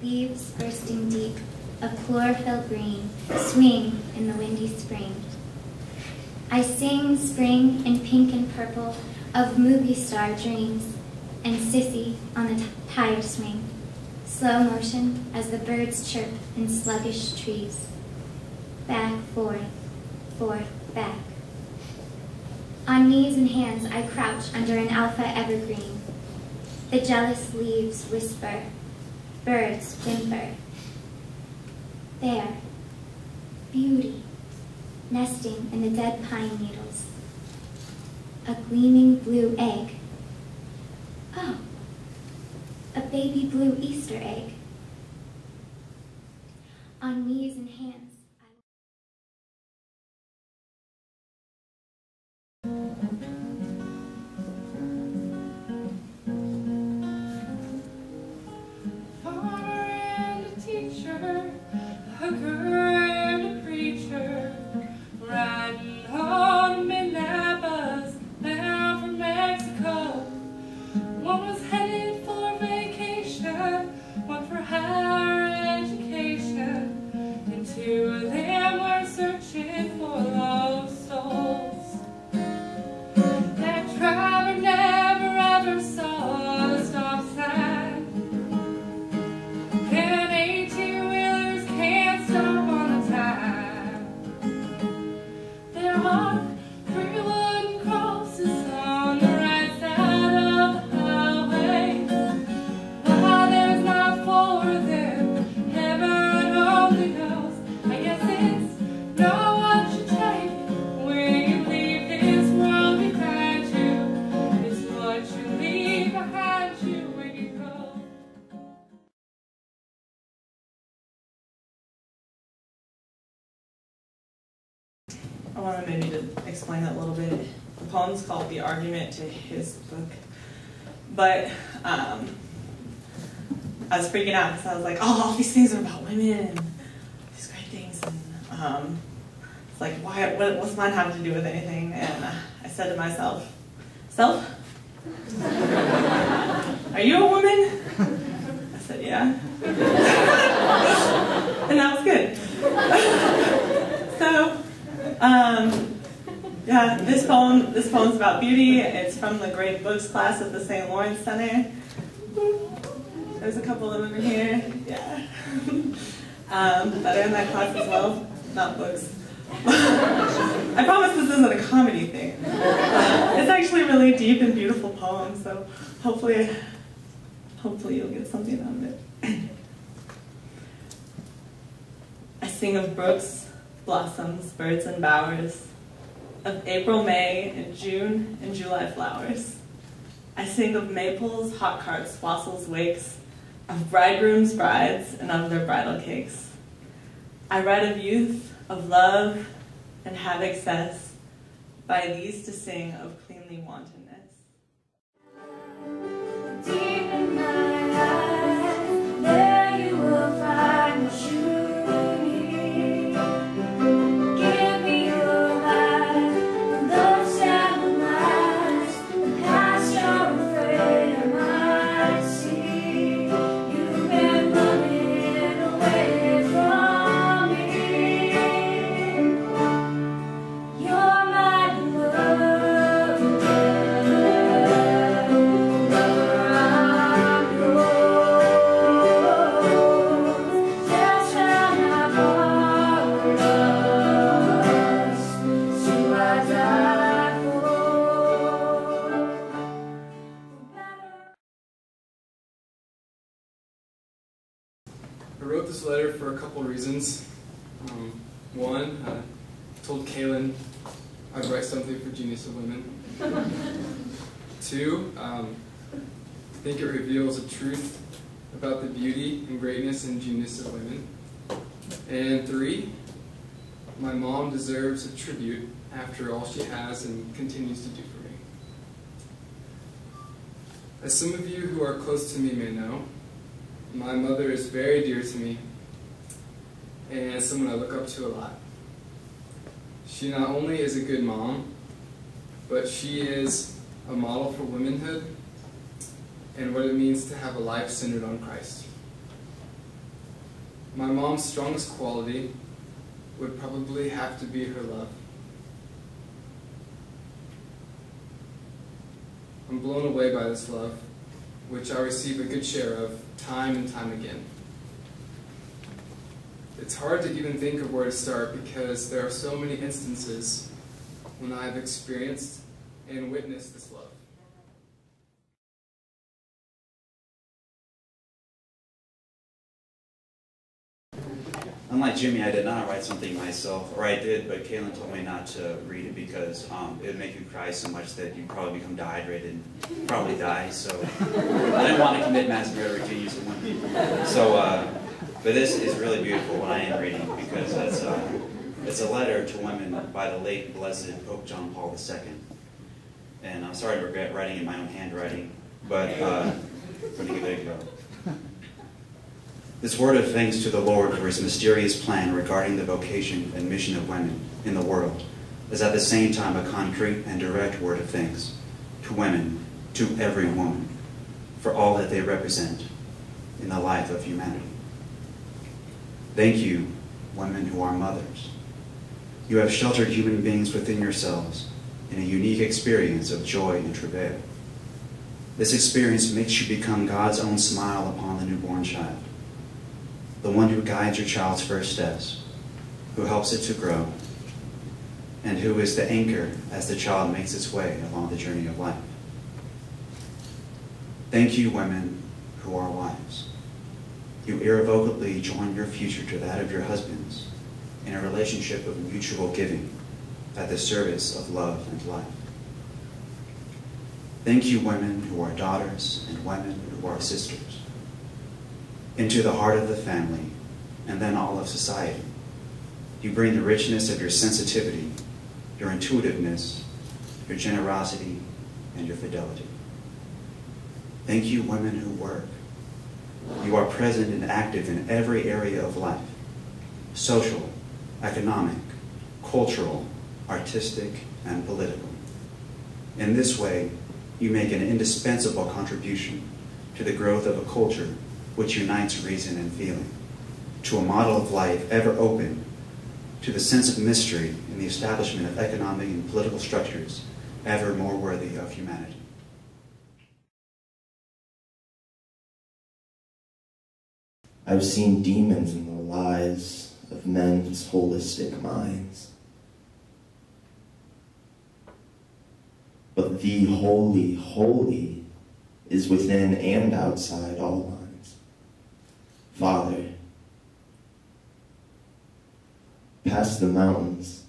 leaves bursting deep of chlorophyll green swing in the windy spring. I sing spring in pink and purple of movie star dreams and Sissy on the tide swing, slow motion as the birds chirp in sluggish trees. Back, forth, back. On knees and hands I crouch under an alpha evergreen. The jealous leaves whisper, birds whimper. There, beauty, nesting in the dead pine needles. A gleaming blue egg. Oh, a baby blue Easter egg. On knees and hands, I wanted maybe to explain that a little bit. The poem's called The Argument to His Book. But I was freaking out because I was like, oh, all these things are about women and these great things. And it's like, what's mine have to do with anything? And I said to myself, Self? Are you a woman? I said, yeah. And that was good. So, yeah, this poem's about beauty. It's from the Great Books class at the St. Lawrence Center. There's a couple of them over here. Yeah. That are in that class as well. Not books. I promise this isn't a comedy thing. It's actually a really deep and beautiful poem, so hopefully you'll get something out of it. I sing of brooks, blossoms, birds and bowers, of April, May, and June and July flowers. I sing of maples, hot carts, wassels, wakes, of bridegrooms, brides, and of their bridal cakes. I write of youth, of love, and have excess, by these to sing of cleanly wantonness. deep in my eyes, there you will find the truth. Give me your life, those shallow nights, the past you're afraid I might see. You've been running away from me. You're my love, lover, I'm yours. Just shall not part us, so I die for. I wrote this letter for a couple reasons. One, I told Kaylin I'd write something for Genius of Women. Two, I think it reveals a truth about the beauty and greatness and genius of women. And three, my mom deserves a tribute after all she has and continues to do for me. As some of you who are close to me may know, my mother is very dear to me and someone I look up to a lot. She not only is a good mom, but she is a model for womanhood and what it means to have a life centered on Christ. My mom's strongest quality would probably have to be her love. I'm blown away by this love, which I receive a good share of time and time again. It's hard to even think of where to start because there are so many instances when I have experienced and witnessed this love. Unlike Jimmy, I did not write something myself, or I did, but Kaylin told me not to read it because it would make you cry so much that you'd probably become dehydrated and probably die, so I didn't want to commit mass murder to you someone. So, but this is really beautiful, what I am reading, because it's a letter to women by the late Blessed Pope John Paul II. And I'm sorry to regret writing in my own handwriting, but I'm going to give it a go. This word of thanks to the Lord for his mysterious plan regarding the vocation and mission of women in the world is at the same time a concrete and direct word of thanks to women, to every woman, for all that they represent in the life of humanity. Thank you, women who are mothers. You have sheltered human beings within yourselves in a unique experience of joy and travail. This experience makes you become God's own smile upon the newborn child, the one who guides your child's first steps, who helps it to grow, and who is the anchor as the child makes its way along the journey of life. Thank you, women who are wives. You irrevocably join your future to that of your husbands in a relationship of mutual giving at the service of love and life. Thank you, women who are daughters and women who are sisters. Into the heart of the family, and then all of society, you bring the richness of your sensitivity, your intuitiveness, your generosity, and your fidelity. Thank you, women who work. You are present and active in every area of life: social, economic, cultural, artistic, and political. In this way, you make an indispensable contribution to the growth of a culture which unites reason and feeling, to a model of life ever open to the sense of mystery in the establishment of economic and political structures ever more worthy of humanity. I've seen demons in the lies of men's holistic minds. But the holy, holy is within and outside all lines. Father, past the mountains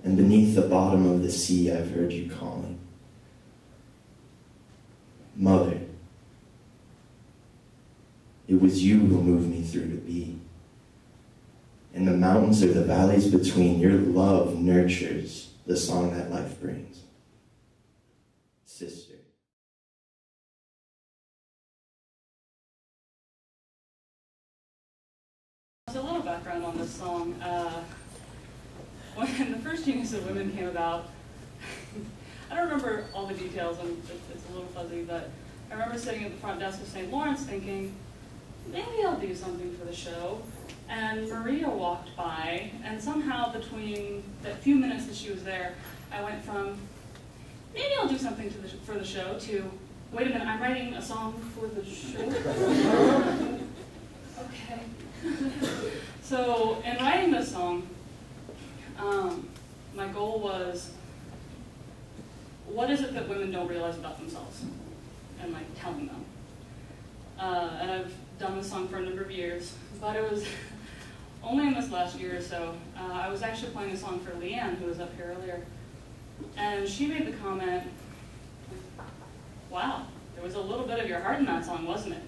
and beneath the bottom of the sea I've heard you calling. Mother, it was you who moved me through to be. In the mountains or the valleys between, your love nurtures the song that life brings. Sister. There's a little background on this song. When the first Genius of Women came about, I don't remember all the details, and it's a little fuzzy, but I remember sitting at the front desk of St. Lawrence thinking, maybe I'll do something for the show. And Maria walked by, and somehow between that few minutes that she was there, I went from, maybe I'll do something for the show, to, wait a minute, I'm writing a song for the show? Okay. So, in writing this song, my goal was, what is it that women don't realize about themselves? And like telling them. And I've done this song for a number of years, but it was only in this last year or so. I was actually playing a song for Leanne, who was up here earlier, and she made the comment, wow, there was a little bit of your heart in that song, wasn't it?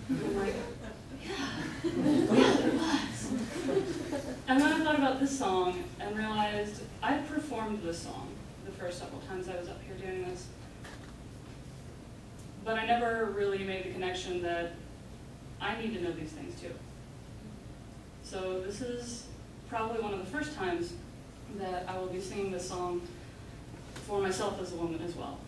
And I'm like, yeah, there was. And then I thought about this song and realized I performed this song the first several times I was up here doing this, but I never really made the connection that I need to know these things too. So this is probably one of the first times that I will be singing this song for myself as a woman as well.